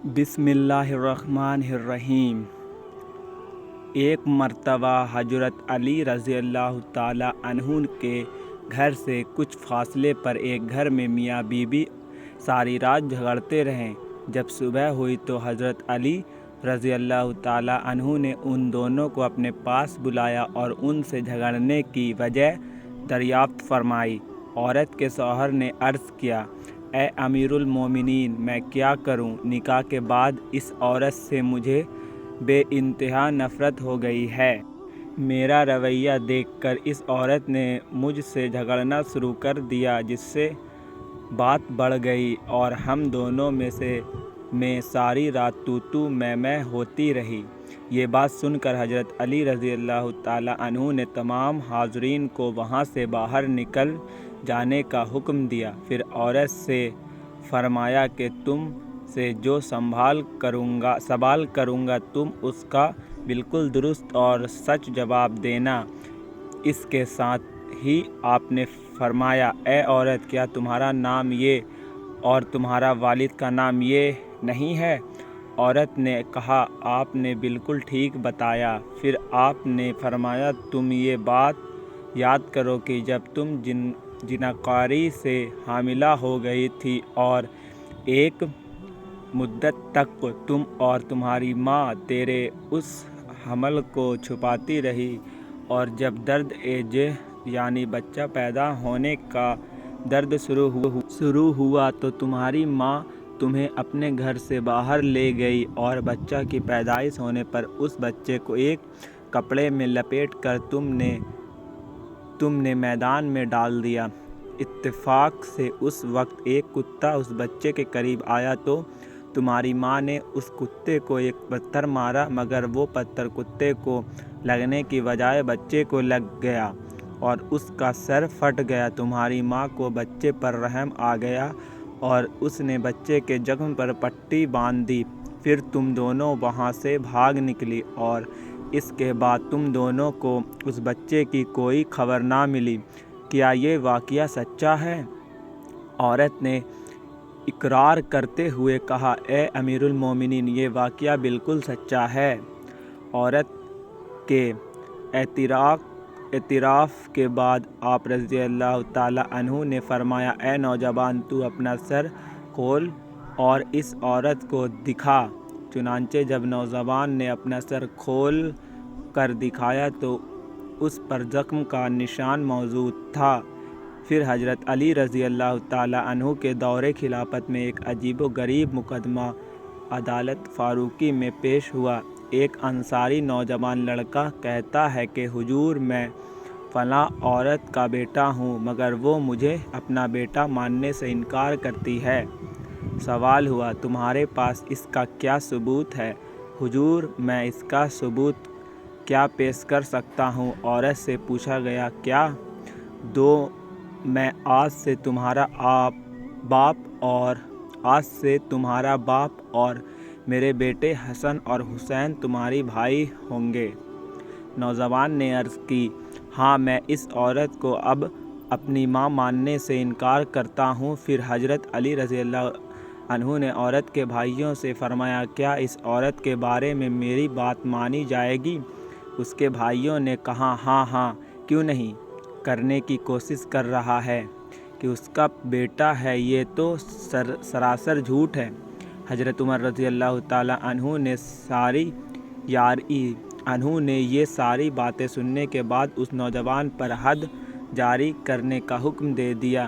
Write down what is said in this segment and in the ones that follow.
بسم اللہ الرحمن الرحیم۔ ایک مرتبہ حضرت علی رضی اللہ تعالیٰ عنہ کے گھر سے کچھ فاصلے پر ایک گھر میں میاں بیوی ساری رات جھگڑتے رہے۔ جب صبح ہوئی تو حضرت علی رضی اللہ تعالیٰ عنہ نے ان دونوں کو اپنے پاس بلایا اور ان سے جھگڑنے کی وجہ دریافت فرمائی۔ عورت کے شوہر نے عرض کیا، اے امیر المومنین، میں کیا کروں؟ نکاح کے بعد اس عورت سے مجھے بے انتہا نفرت ہو گئی ہے۔ میرا رویہ دیکھ کر اس عورت نے مجھ سے جھگڑنا شروع کر دیا، جس سے بات بڑھ گئی اور ہم دونوں میں ساری رات تو میں ہوتی رہی۔ یہ بات سن کر حضرت علی رضی اللہ تعالیٰ عنہ نے تمام حاضرین کو وہاں سے باہر نکل جانے کا حکم دیا۔ پھر عورت سے فرمایا کہ تم سے جو سوال کروں گا تم اس کا بالکل درست اور سچ جواب دینا۔ اس کے ساتھ ہی آپ نے فرمایا، اے عورت، کیا تمہارا نام یہ اور تمہارا والد کا نام یہ نہیں ہے؟ عورت نے کہا، آپ نے بالکل ٹھیک بتایا۔ پھر آپ نے فرمایا، تم یہ بات یاد کرو کہ جب تم جناکاری سے حاملہ ہو گئی تھی اور ایک مدت تک تم اور تمہاری ماں تیرے اس حمل کو چھپاتی رہی، اور جب درد یعنی بچہ پیدا ہونے کا درد شروع ہوا تو تمہاری ماں تمہیں اپنے گھر سے باہر لے گئی اور بچہ کی پیدائش ہونے پر اس بچے کو ایک کپڑے میں لپیٹ کر تم نے میدان میں ڈال دیا۔ اتفاق سے اس وقت ایک کتا اس بچے کے قریب آیا تو تمہاری ماں نے اس کتے کو ایک پتھر مارا، مگر وہ پتھر کتے کو لگنے کی بجائے بچے کو لگ گیا اور اس کا سر پھٹ گیا۔ تمہاری ماں کو بچے پر رحم آ گیا اور اس نے بچے کے زخم پر پٹی باندھ دی۔ پھر تم دونوں وہاں سے بھاگ نکلی اور اس کے بعد تم دونوں کو اس بچے کی کوئی خبر نہ ملی۔ کیا یہ واقعہ سچا ہے؟ عورت نے اقرار کرتے ہوئے کہا، اے امیر المومنین، یہ واقعہ بالکل سچا ہے۔ عورت کے اعتراف کے بعد آپ رضی اللہ تعالیٰ عنہ نے فرمایا، اے نوجوان، تو اپنا سر کھول اور اس عورت کو دکھا۔ چنانچہ جب نوجوان نے اپنا سر کھول کر دکھایا تو اس پر زخم کا نشان موجود تھا۔ پھر حضرت علی رضی اللہ تعالیٰ عنہ کے دور خلافت میں ایک عجیب و غریب مقدمہ عدالت فاروقی میں پیش ہوا۔ ایک انصاری نوجوان لڑکا کہتا ہے کہ حضور، میں فلاں عورت کا بیٹا ہوں، مگر وہ مجھے اپنا بیٹا ماننے سے انکار کرتی ہے۔ سوال ہوا، تمہارے پاس اس کا کیا ثبوت ہے؟ حضور، میں اس کا ثبوت کیا پیش کر سکتا ہوں؟ عورت سے پوچھا گیا، کیا میں آج سے تمہارا باپ اور میرے بیٹے حسن اور حسین تمہاری بھائی ہوں گے؟ نوجوان نے عرض کی، ہاں، میں اس عورت کو اب اپنی ماں ماننے سے انکار کرتا ہوں۔ پھر حضرت علی رضی اللہ عنہ نے عورت کے بھائیوں سے فرمایا، کیا اس عورت کے بارے میں میری بات مانی جائے گی؟ اس کے بھائیوں نے کہا، ہاں، کیوں نہیں، کرنے کی کوشش کر رہا ہے کہ اس کا بیٹا ہے، یہ تو سراسر جھوٹ ہے۔ حضرت عمر رضی اللہ تعالیٰ عنہ نے یہ ساری باتیں سننے کے بعد اس نوجوان پر حد جاری کرنے کا حکم دے دیا۔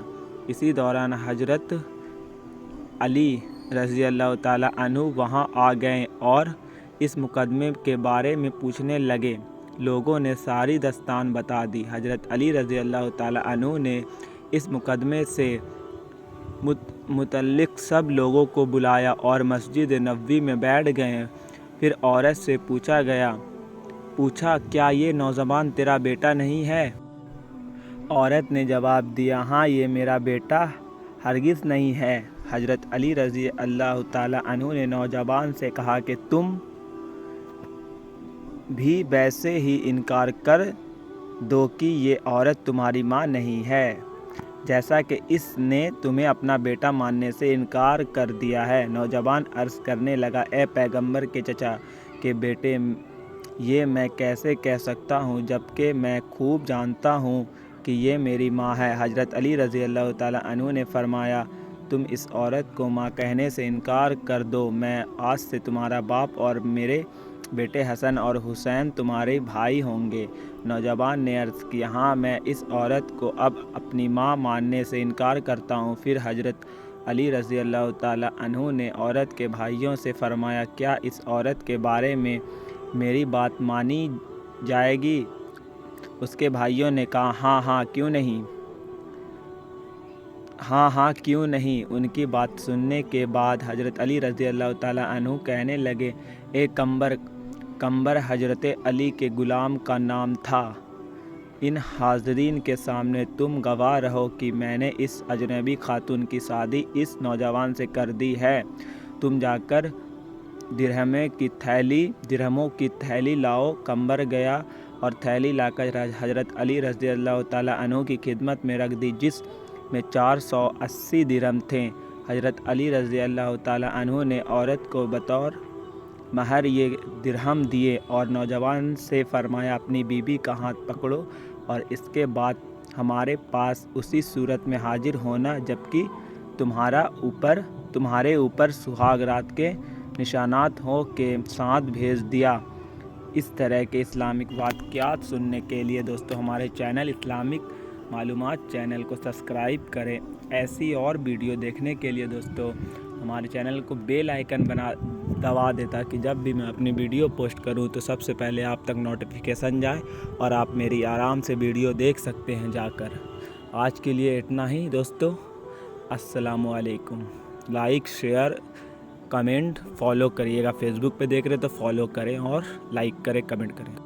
اسی دوران حضرت علی رضی اللہ تعالیٰ عنہ وہاں آ گئے اور اس مقدمے کے بارے میں پوچھنے لگے۔ لوگوں نے ساری داستان بتا دی۔ حضرت علی رضی اللہ تعالیٰ عنہ نے اس مقدمے سے متعلق سب لوگوں کو بلایا اور مسجد نبوی میں بیٹھ گئے۔ پھر عورت سے پوچھا، کیا یہ نوجوان تیرا بیٹا نہیں ہے؟ عورت نے جواب دیا، ہاں، یہ میرا بیٹا ہرگز نہیں ہے۔ حضرت علی رضی اللہ تعالیٰ عنہ نے نوجوان سے کہا کہ تم بھی ویسے ہی انکار کر دو کہ یہ عورت تمہاری ماں نہیں ہے۔ جیسا کہ اس نے تمہیں اپنا بیٹا ماننے سے انکار کر دیا ہے۔ نوجوان عرض کرنے لگا، اے پیغمبر کے چچا کے بیٹے، یہ میں کیسے کہہ سکتا ہوں جبکہ میں خوب جانتا ہوں کہ یہ میری ماں ہے۔ حضرت علی رضی اللہ تعالیٰ عنہ نے فرمایا، تم اس عورت کو ماں کہنے سے انکار کر دو، میں آج سے تمہارا باپ اور میرے بیٹے حسن اور حسین تمہارے بھائی ہوں گے۔ نوجوان نے عرض کیا، ہاں میں اس عورت کو اب اپنی ماں ماننے سے انکار کرتا ہوں۔ پھر حضرت علی رضی اللہ تعالیٰ عنہ نے عورت کے بھائیوں سے فرمایا، کیا اس عورت کے بارے میں میری بات مانی جائے گی؟ اس کے بھائیوں نے کہا، ہاں ہاں کیوں نہیں۔ ان کی بات سننے کے بعد حضرت علی رضی اللہ تعالیٰ عنہ کہنے لگے، اے کمبر حضرت علی کے غلام کا نام تھا، ان حاضرین کے سامنے تم گواہ رہو کہ میں نے اس اجنبی خاتون کی شادی اس نوجوان سے کر دی ہے۔ تم جا کر درہموں کی تھیلی لاؤ۔ کمبر گیا اور تھیلی لا کر حضرت علی رضی اللہ تعالیٰ عنہ کی خدمت میں رکھ دی، جس میں 480 درہم تھے۔ حضرت علی رضی اللہ تعالیٰ عنہ نے عورت کو بطور مہر یہ درہم دیے اور نوجوان سے فرمایا، اپنی بیوی کا ہاتھ پکڑو اور اس کے بعد ہمارے پاس اسی صورت میں حاضر ہونا جبکہ تمہارے اوپر سہاگ رات کے نشانات ہوں کے ساتھ بھیج دیا۔ اس طرح کے اسلامک واقعات سننے کے لیے دوستو ہمارے چینل اسلامک معلومات چینل کو سبسکرائب کریں۔ ایسی اور ویڈیو دیکھنے کے لیے دوستو ہمارے چینل کو بیل آئیکن دبا دیں تاکہ جب بھی میں اپنی ویڈیو پوسٹ کروں تو سب سے پہلے آپ تک نوٹیفیکیشن جائے اور آپ میری آرام سے ویڈیو دیکھ سکتے ہیں جا کر۔ آج کے لیے اتنا ہی دوستو، السلام علیکم۔ لائک، شیئر، کمنٹ، فالو کریے گا۔ فیس بک پہ دیکھ رہے تو فالو کریں اور لائک کریں، کمنٹ کریں۔